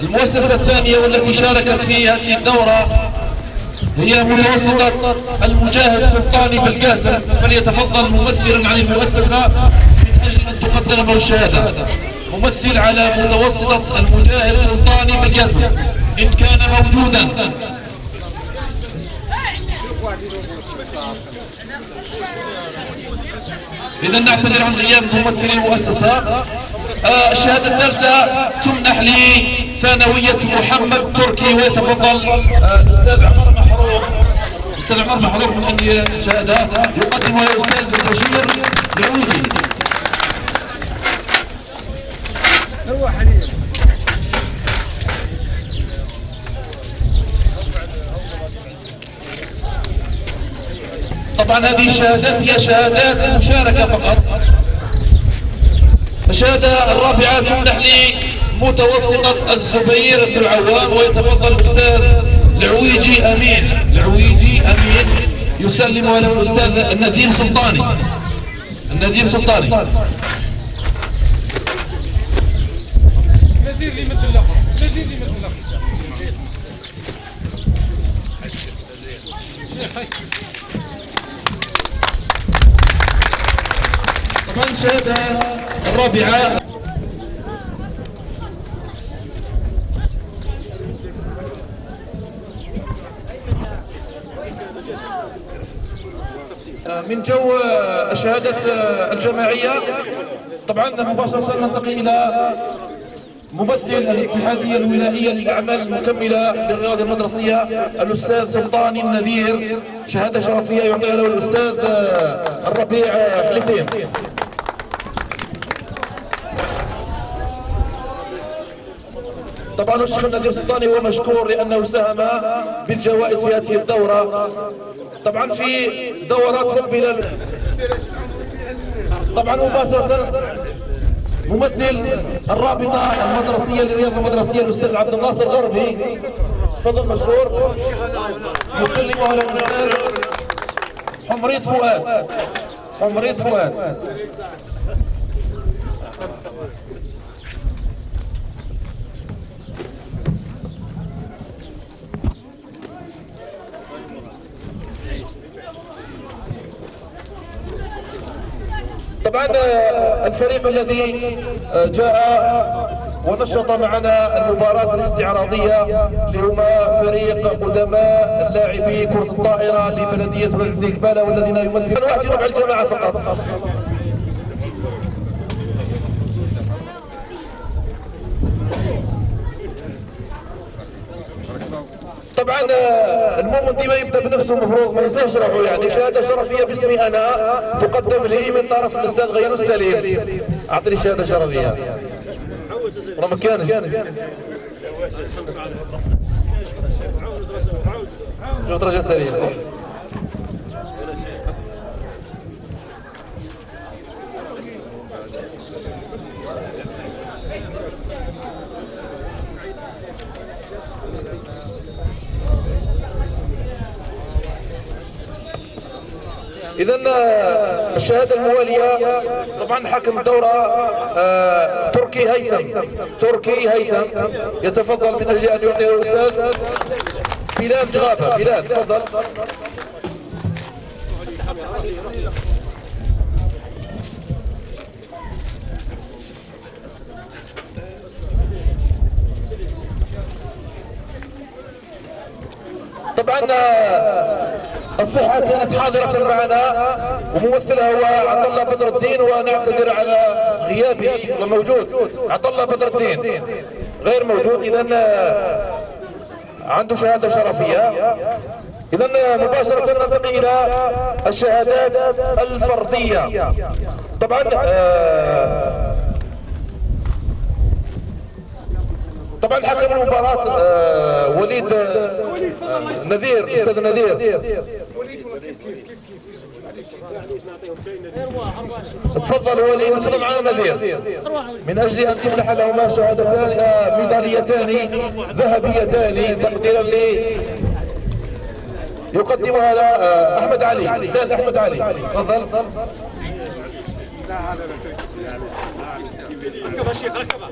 المؤسسة الثانية والتي شاركت في هذه الدورة هي متوسطة المجاهد سلطاني بالقاسم، فليتفضل ممثلا عن المؤسسة من أجل أن تقدم له الشهادة. ممثل على متوسطة المجاهد سلطاني بالقاسم إن كان موجودا. إذا نعتذر عن غياب ممثل المؤسسة. الشهادة الثالثة تمنح لثانوية محمد تركي، ويتفضل الأستاذ عمر محروق. الأستاذ عمر محروق من أجل الشهادة يقدمها الأستاذ بشير العويجي. طبعا هذه الشهادات هي شهادات مشاركة فقط. الشهادة الرابعة تمنح لمتوسطة الزبير بن العوام، ويتفضل الأستاذ العويجي أمين. العويجي أمين يسلمها له الأستاذ النذير سلطاني. النذير سلطاني. طبعا الشهادة الرابعة من جو الشهادة الجماعية. طبعا مباشرة ننتقل إلى ممثل الاتحادية الولائية للأعمال المكملة للرياضة المدرسية الأستاذ سلطاني النذير، شهادة شرفية يعطيها له الأستاذ الربيع حليتين. طبعا الشيخ النذير سلطاني هو مشكور لأنه ساهم بالجوائز في هذه الدورة. طبعا في دورات مقبلة. طبعا مباشرة ممثل الرابطة المدرسية للرياضة المدرسية الأستاذ عبد الناصر الغربي، تفضل مشكور. يسلمها على الأستاذ حمريت فؤاد. حمريت فؤاد. طبعا الفريق الذي جاء ونشط معنا المباراة الاستعراضية اللي هما فريق قدماء لاعبي كرة الطائرة لبلدية ولد الكبالة، والذين يمثلون واحد ربع الجماعة فقط. المؤمن ديما يبدا بنفسه، المفروض ما ينساش روحه. يعني شهاده شرفيه باسمي انا تقدم لي من طرف الاستاذ غينوس سليم. اعطني شهاده شرفيه. راه ما كانش شوف رجل سليم. إذا الشهادة الموالية طبعا حاكم الدورة تركي هيثم يتفضل من أجل أن يعطي الأستاذ بلال جغافة. بلال تفضل. طبعا الصحة كانت حاضرة معنا وممثلها هو عبد الله بدر الدين، ونعتذر على غيابه. موجود عبد الله بدر الدين غير موجود، إذا عنده شهادة شرفية. إذا مباشرة ننتقل إلى الشهادات الفردية. طبعا حكم المباراة وليد نذير، استاذ نذير تفضل. وليد تفضل معنا نذير من اجل ان تمنح لهما شهادتان ميداليتان ذهبيتان تقديرا يقدمها احمد علي. استاذ احمد علي تفضل. ركبها شيخ ركبها.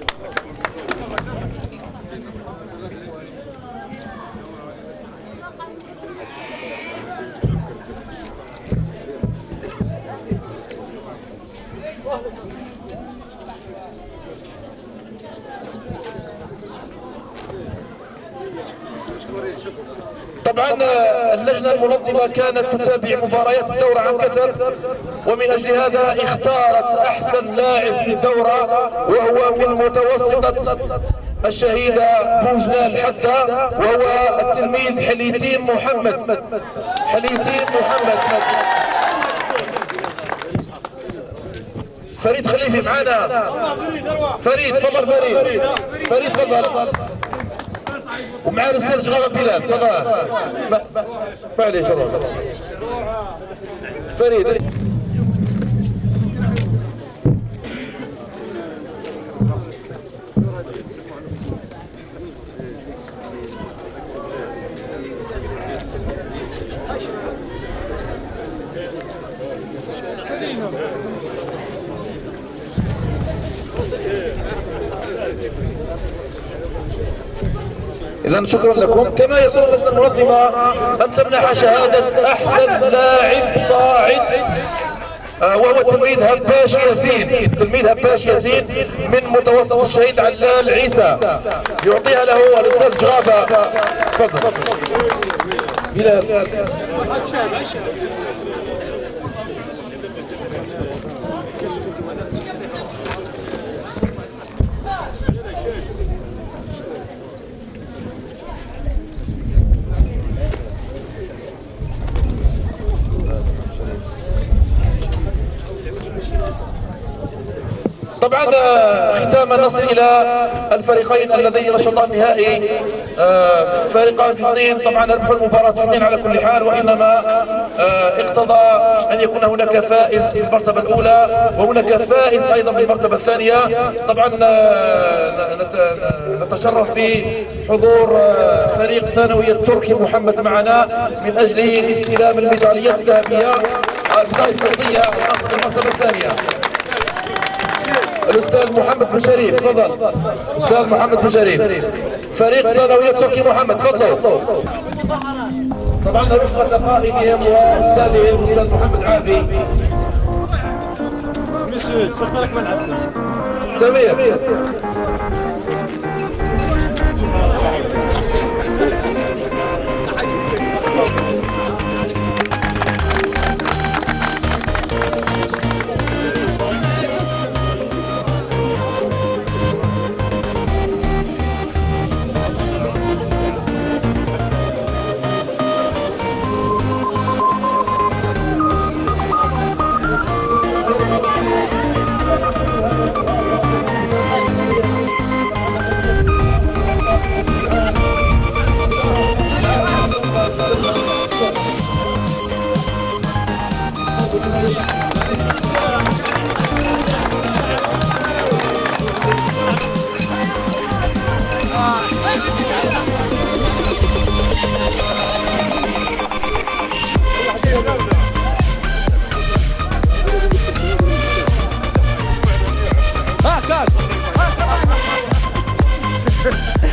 طبعا اللجنة المنظمة كانت تتابع مباريات الدورة عن كثب، ومن أجل هذا اختارت أحسن لاعب في الدورة، وهو من متوسطة الشهيدة بوجلال حدة، وهو التلميذ حليتين محمد. فريد خليفي معنا. فريد تفضل. فريد تفضل. ومعاه الاستاذ جغافة بلال تفضل. معليش فريد. إذا شكرا لكم. كما يسر اللجنة المنظمة أن تمنح شهادة أحسن لاعب صاعد، وهو تلميذ هباش ياسين من متوسط الشهيد علال عيسى. يعطيها له الأستاذ جغافة. تفضل بلال. طبعا ختاما نصل الى الفريقين اللذين نشطا النهائي. فريقان في اثنين، طبعا ربحوا المباراة في اثنين على كل حال، وانما اقتضى ان يكون هناك فائز في المرتبة الاولى وهناك فائز ايضا في المرتبة الثانية. طبعا نتشرف بحضور فريق ثانوية التركي محمد معنا من اجل استلام الميداليات الذهبية الفردية الخاصة بالمرتبة الثانية. الأستاذ محمد بن شريف تفضل. أستاذ محمد بن شريف فريق ثانوية تركي محمد تفضلوا. طبعا رفقة قائدهم وأستاذهم الأستاذ محمد عابي. سمير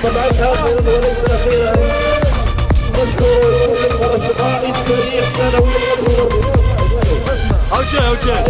طبعا آخرا وليس أخيرا نشكر كل أصدقاء الفريق ثانوي اوجه